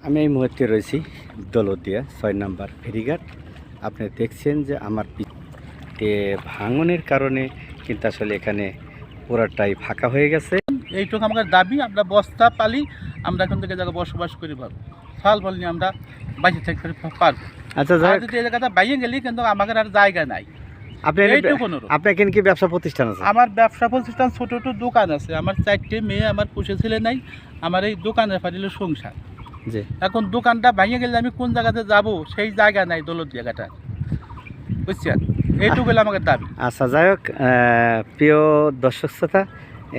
আমি এই মুহূর্তে রয়েছি দৌলতদিয়া ৬ নম্বর ফেরিঘাট। আপনি দেখছেন যে আমার ভাঙনের কারণে কিন্তু আসলে এখানে পুরাটাই ফাঁকা হয়ে গেছে। এইটুকু আমাদের দাবি, আমরা বস্তা পালি, আমরা এখন থেকে জায়গায় বসবাস করি পারবো, ফল ফল নিয়ে আমরা বাইরে থাকতে পারবো। আচ্ছা, যদি এই জায়গাটা বাইরে গেলি কিন্তু আমাদের আর জায়গা নাই। আপনার এখানে কি ব্যবসা প্রতিষ্ঠান আছে? আমার ব্যবসা প্রতিষ্ঠান ছোট ছোট দোকান আছে, আমার 4টে মেয়ে, আমার পুষে ছেলে নাই, আমার এই দোকানের ফাটিল সংসার। জি, এখন দোকানটা ভেঙে গেলে আমি কোন জায়গাতে যাব, সেই জায়গা নাই দৌলত জায়গাটা, বুঝছেন? এইটুকু হলো আমাদের দাবি। আচ্ছা, যাই হোক, প্রিয় দর্শক শ্রোতা,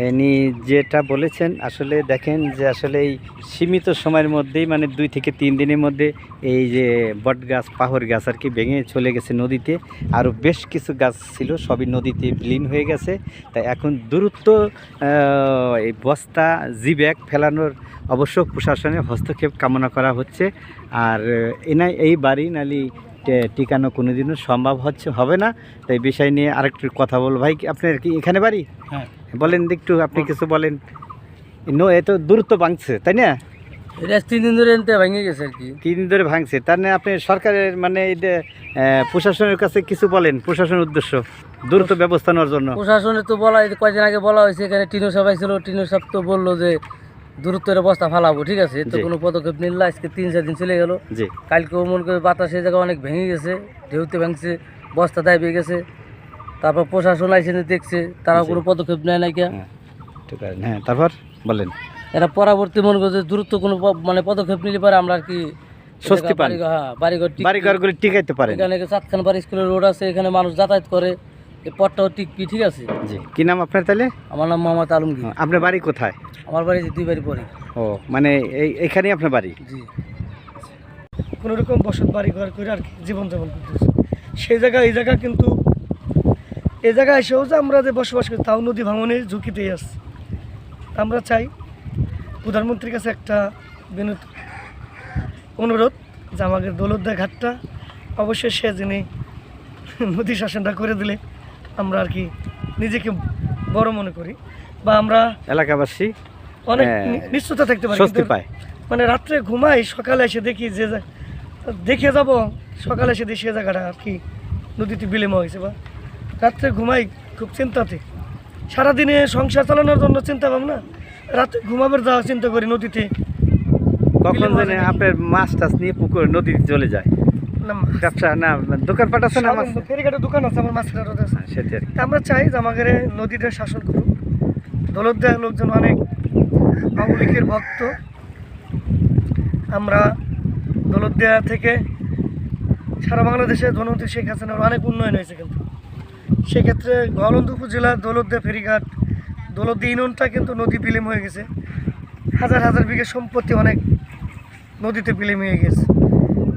ইনি যেটা বলেছেন আসলে দেখেন যে আসলে এই সীমিত সময়ের মধ্যেই মানে 2 থেকে 3 দিনের মধ্যে এই যে বট গাছ, পাহর গাছ আর কি ভেঙে চলে গেছে নদীতে। আরও বেশ কিছু গাছ ছিল, সবই নদীতে বিলীন হয়ে গেছে। তাই এখন দ্রুত এই বস্তা ব্যাগ ফেলানোর অবশ্য প্রশাসনের হস্তক্ষেপ কামনা করা হচ্ছে। আর এই বাড়ি নালি টিকানো কোনোদিনও সম্ভব হবে না। তাই বিষয় নিয়ে আরেকটু কথা বলবো। ভাই, আপনার কি এখানে বাড়ি? হ্যাঁ, বলেন একটু, আপনি কিছু বলেন। এত দূরত্ব ভাঙছে, তাই না? এটা 3 দিন ধরে ভেঙে গেছে আর কি। 3 দিন ধরে ভাঙছে, তার মানে আপনি সরকারের মানে এই যে প্রশাসনের কাছে কিছু বলেন, প্রশাসনের উদ্দেশ্য দ্রুত ব্যবস্থা নেওয়ার জন্য। প্রশাসনে তো বলা, কয়েকদিন আগে বলা হয়েছে, এখানে টিনো সবাই ছিল, টিনো সব তো বললো যে দূরত্বের বস্তা ফালাবো, ঠিক আছে, তো কোনো পদক্ষেপ নিল না। আজকে 3-4 দিন চলে গেল। জি, কালকেও মনে করে বাতাসে জায়গা অনেক ভেঙে গেছে, ঢেউতে ভাঙছে, বস্তা দাবিয়ে গেছে। তারপর প্রশাসন আইসে দেখছে, তারাও কোনো পদক্ষেপ নেয় নাই। হ্যাঁ, ঠিক আছে। হ্যাঁ, তারপর বলেন। এরা পরবর্তী মনে করছে দ্রুত কোনো মানে পদক্ষেপ নিলে পারে আমরা আর কি স্বস্তি পান, বাড়িঘরগুলি টিকাইতে পারেন। এখানে চাঁদখানপাড়া স্কুলের রোড আছে, এখানে মানুষ যাতায়াত করে, এই পথটাও টিকবি, ঠিক আছে। জি, কি নাম আপনার তাহলে? আমার নাম মোহাম্মদ আলমগীর। আপনার বাড়ি কোথায়? আমার বাড়ি 2 বাড়ি পরে। ও, মানে এইখানেই আপনার বাড়ি? জি, কোনো রকম বসত বাড়ি ঘর করে আর কি জীবনযাপন করতেছে। সেই জায়গা এই জায়গা কিন্তু এই জায়গায় এসেও যে আমরা যে বসবাস করি, তাও নদী ভাঙনের ঝুঁকিতেই আছে। আমরা চাই প্রধানমন্ত্রীর কাছে একটা বিনীত অনুরোধ যে আমাদের দৌলতদিয়া ঘাটটা অবশ্যই সে যিনি নদী শাসনটা করে দিলে আমরা আর কি নিজেকে বড় মনে করি, বা আমরা এলাকাবাসী অনেক নিশ্চয়তা থাকতে পারি। স্বস্তি পায়। মানে রাত্রে ঘুমাই, সকালে এসে দেখি যে দেখে যাব, সকালে এসে দেখি সে জায়গাটা আর কি নদীতে বিলীন হয়েছে, বা রাত্রে ঘুমাই খুব চিন্তাতে। সারাদিনে সংসার চালানোর জন্য চিন্তা ভাবনা, রাত্রে ঘুমাবার যাওয়া চিন্তা করি নদীতে। কখন জানে আপনার মাছ টাছ নিয়ে পুকুর নদীতে চলে যায়? না, ব্যবসা না, দোকানপাট আছে না? ফেরিঘাটে দোকান আছে, আমার মাছের আড়ত আছে। সেটি আর কি। আমরা চাই যে আমাদের নদীটা শাসন করুক। দৌলতদিয়ার লোকজন অনেক আওয়ামী লীগের ভক্ত। আমরা দৌলতদিয়া থেকে সারা বাংলাদেশে জনমন্ত্রী শেখ হাসিনার অনেক উন্নয়ন হয়েছে, কিন্তু সেক্ষেত্রে গোয়ালন্দ উপজেলার দৌলতদিয়া ফেরিঘাট, দৌলতদিয়া ইউনিয়নটা কিন্তু নদী বিলীন হয়ে গেছে। হাজার হাজার বিঘা সম্পত্তি অনেক নদীতে বিলীন হয়ে গেছে।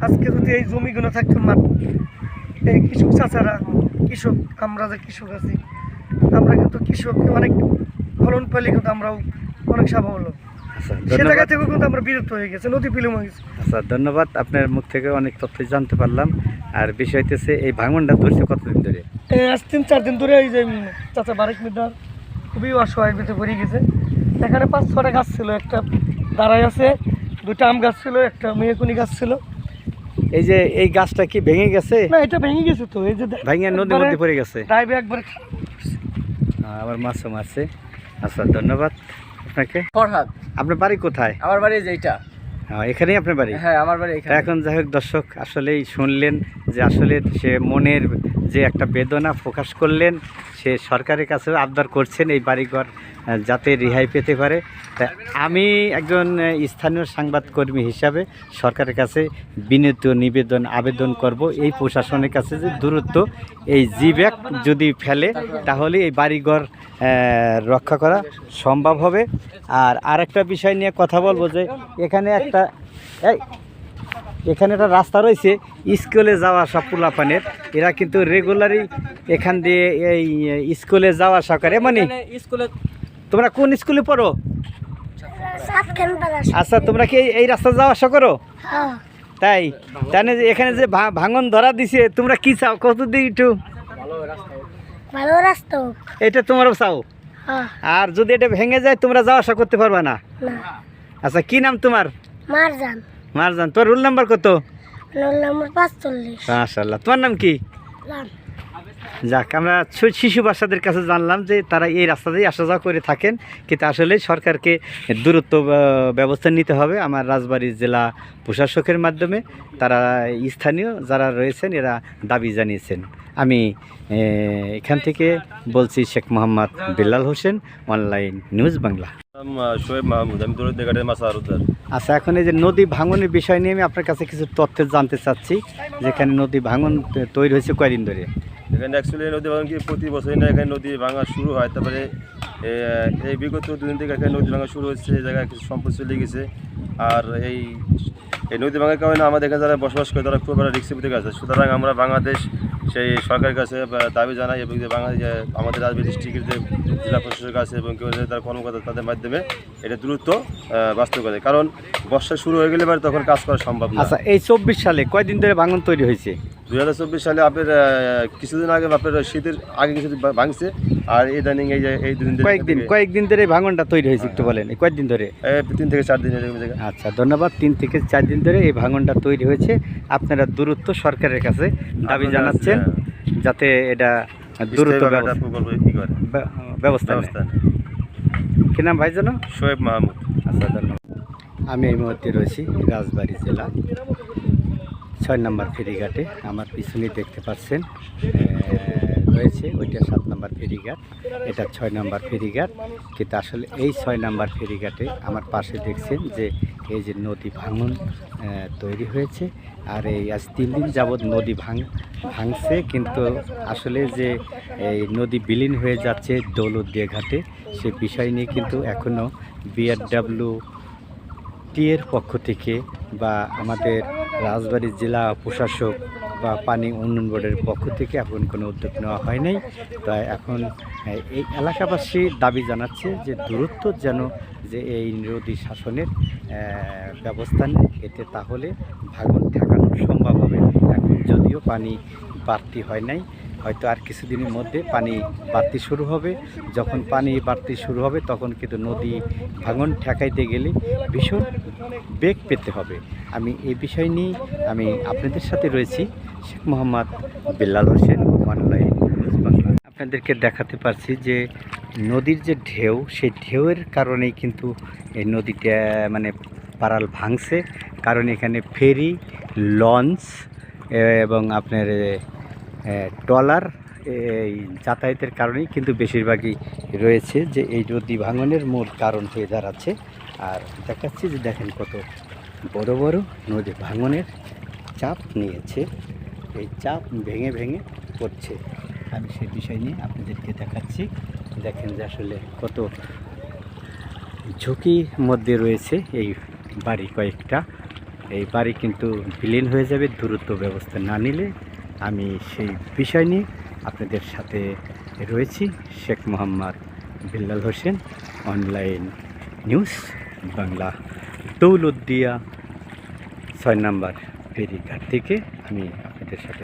আজকে যদি এই জমিগুলো থাকতো, এই কৃষক চাচারা, কৃষক, আমরা যে কৃষক আছি, আমরা কিন্তু কৃষককে অনেক ফলন পেলে কিন্তু আমরাও অনেক সাফল্য। সে জায়গা থেকেও কিন্তু আমরা বিরক্ত হয়ে গেছে, নদী বিলীন হয়ে গেছে। আচ্ছা, ধন্যবাদ। আপনার মুখ থেকে অনেক তথ্য জানতে পারলাম। আর বিষয় হইতেছে এই ভাঙনটা ধরছে কতদিন ধরে? আজ 3-4 দিন ধরে এই যে চাচা বারেক মিদার খুবই অসহায়ের ভিতরে পড়ে গেছে। এখানে 5-6টা গাছ ছিল, একটা দাঁড়াই আছে, 2টা আম গাছ ছিল, একটা মেয়েকুনি গাছ ছিল। এই যে এই গাছটা কি ভেঙে গেছে? না, এটা ভেঙে গেছে তো, এই যে ভেঙে নদীর মধ্যে পড়ে গেছে। ড্রাইভে একবার আবার মাছও মারছে। আচ্ছা, ধন্যবাদ আপনাকে। ফরহাদ। আপনার বাড়ি কোথায়? আমার বাড়ি যেটা। এখানেই আপনার বাড়ি? হ্যাঁ, আমার বাড়ি এখানে। এখন যাই হোক দর্শক, আসলেই শুনলেন যে আসলে সে মনের যে একটা বেদনা প্রকাশ করলেন, সে সরকারের কাছেও আবদার করছেন এই বাড়িঘর যাতে রেহাই পেতে পারে। তাই আমি একজন স্থানীয় সংবাদকর্মী হিসাবে সরকারের কাছে বিনীত নিবেদন আবেদন করব এই প্রশাসনের কাছে যে দ্রুত এই ব্যাগ যদি ফেলে তাহলে এই বাড়িঘর রক্ষা করা সম্ভব হবে। আর আরেকটা বিষয় নিয়ে কথা বলবো যে এখানে একটা একটা রাস্তা রয়েছে স্কুলে যাওয়া সব পোলাপানের, এরা কিন্তু রেগুলারই এখান দিয়ে এই স্কুলে যাওয়া আসা করে। মানে স্কুলে তোমরা কোন স্কুলে পড়ো? আচ্ছা, তোমরা কি এই রাস্তা যাওয়া আসা করো? তাই জানে যে এখানে যে ভাঙন ধরা দিছে, তোমরা কি চাও কতদিন একটু ভালো রাস্তা এটা তোমরাও চাও? আর যদি এটা ভেঙে যায় তোমরা যাওয়া আসা করতে পারবা না? আচ্ছা, কি নাম তোমার? মারজান। মারজান, তোর রোল নাম্বার কত? Roll number 45। মাশাআল্লাহ। তোমার নাম কি? লাম। যাক, আমরা শিশু বাচ্চাদের কাছে জানলাম যে তারা এই রাস্তা দিয়ে আসা যাওয়া করে থাকেন, কিন্তু আসলে সরকারকে দূরত্ব ব্যবস্থা নিতে হবে। আমার রাজবাড়ী জেলা প্রশাসকের মাধ্যমে তারা স্থানীয় যারা রয়েছেন এরা দাবি জানিয়েছেন। আমি এখান থেকে বলছি শেখ মোহাম্মদ বিল্লাল হোসেন, অনলাইন নিউজ বাংলা। শোয়েব মাহমুদ, আমি দৌলত দেখাটের মাছ আরদার। আচ্ছা, এখন এই যে নদী ভাঙনের বিষয় নিয়ে আমি আপনার কাছে কিছু তথ্য জানতে চাচ্ছি, যেখানে নদী ভাঙন তৈরি হয়েছে কয়দিন ধরে? এখানে অ্যাকচুয়ালি নদী ভাঙন কি প্রতি বছরই না এখানে নদী ভাঙা শুরু হয়। তারপরে এই বিগত দুদিন থেকে এখানে নদী ভাঙা শুরু হচ্ছে, এই জায়গায় কিছু সম্পদ চলে গেছে। আর এই নদী ভাঙার কারণে আমাদের এখানে যারা বসবাস করে তারা খুব একটা রিক্সের ভিতরে আছে। সুতরাং আমরা বাংলাদেশ সেই সরকারের কাছে দাবি জানাই, এবং যে আমাদের রাজবাড়ী ডিস্ট্রিক্টের যে জেলা প্রশাসক আছে এবং কেউ তার কর্মকর্তা তাদের মাধ্যমে এটা দ্রুত বাস্তব করে, কারণ বর্ষা শুরু হয়ে গেলে এবার তখন কাজ করা সম্ভব না। আচ্ছা, এই 24 সালে কয়দিন ধরে ভাঙন তৈরি হয়েছে? 2024 সালে আপনার কিছুদিন আগে আপনার শীতের আগে কিছু ভাঙছে, আর ইদানিং এই দুদিন কয়েকদিন ধরে এই ভাঙনটা তৈরি হয়েছে, একটু বলেন এই কয়েকদিন ধরে? 3 থেকে 4 দিনের জায়গা। আচ্ছা, ধন্যবাদ। 3 থেকে 4 দিন ধরে এই ভাঙনটা তৈরি হয়েছে। আপনারা দ্রুত সরকারের কাছে দাবি জানাচ্ছেন যাতে এটা দ্রুত ব্যবস্থা নেয়। কি নাম ভাই জানো? শোয়েব মাহমুদ। আচ্ছা, ধন্যবাদ। আমি এই মুহূর্তে রয়েছি রাজবাড়ী জেলা 6 নম্বর ফেরিঘাটে। আমার পিছনে দেখতে পাচ্ছেন রয়েছে ওইটা 7 নম্বর ফেরিঘাট, এটা 6 নম্বর ফেরিঘাট। কিন্তু আসলে এই 6 নম্বর ফেরিঘাটে আমার পাশে দেখছেন যে এই যে নদী ভাঙন তৈরি হয়েছে, আর এই আজ 3 দিন যাবৎ নদী ভাঙছে। কিন্তু আসলে যে এই নদী বিলীন হয়ে যাচ্ছে দৌলতদিয়া ঘাটে, সে বিষয় নিয়ে কিন্তু এখনও বিআরডব্লিউটি এর পক্ষ থেকে বা আমাদের রাজবাড়ী জেলা প্রশাসক বা পানি উন্নয়ন বোর্ডের পক্ষ থেকে এখন কোনো উদ্যোগ নেওয়া হয় নাই। তাই এখন এই এলাকাবাসী দাবি জানাচ্ছে যে দূরত্ব যেন যে এই নদী শাসনের ব্যবস্থা নেয়, এতে তাহলে ভাঙন ঠেকানো সম্ভব হবে। এখন যদিও পানি বাড়তি হয় নাই, হয়তো আর কিছুদিনের মধ্যে পানি বাড়তি শুরু হবে। যখন পানি বাড়তি শুরু হবে তখন কিন্তু নদী ভাঙন ঠেকাইতে গেলে ভীষণ বেগ পেতে হবে। আমি এই বিষয় নিয়ে আমি আপনাদের সাথে রয়েছি শেখ মোহাম্মদ বিল্লাল হোসেন, অনলাইন নিউজ বাংলা। আপনাদেরকে দেখাতে পারছি যে নদীর যে ঢেউ, সেই ঢেউয়ের কারণেই কিন্তু এই নদীটা মানে পারাল ভাঙছে। কারণ এখানে ফেরি, লঞ্চ এবং আপনার ট্রলার এই যাতায়াতের কারণেই কিন্তু বেশিরভাগই রয়েছে যে এই নদী ভাঙনের মূল কারণ হয়ে দাঁড়াচ্ছে। আর দেখাচ্ছি যে দেখেন কত বড় বড় নদী ভাঙনের চাপ নিয়েছে, এই চাপ ভেঙে ভেঙে পড়ছে। আমি সেই বিষয় নিয়ে আপনাদেরকে দেখাচ্ছি। দেখেন যে আসলে কত ঝুঁকির মধ্যে রয়েছে এই বাড়ি কয়েকটা। এই বাড়ি কিন্তু বিলীন হয়ে যাবে দূরত্ব ব্যবস্থা না নিলে। আমি সেই বিষয় নিয়ে আপনাদের সাথে রয়েছি শেখ মোহাম্মদ বিল্লাল হোসেন, অনলাইন নিউজ বাংলা, দৌলতদিয়া 6 নম্বর ফেরিঘাট থেকে আমি আপনাদের সাথে।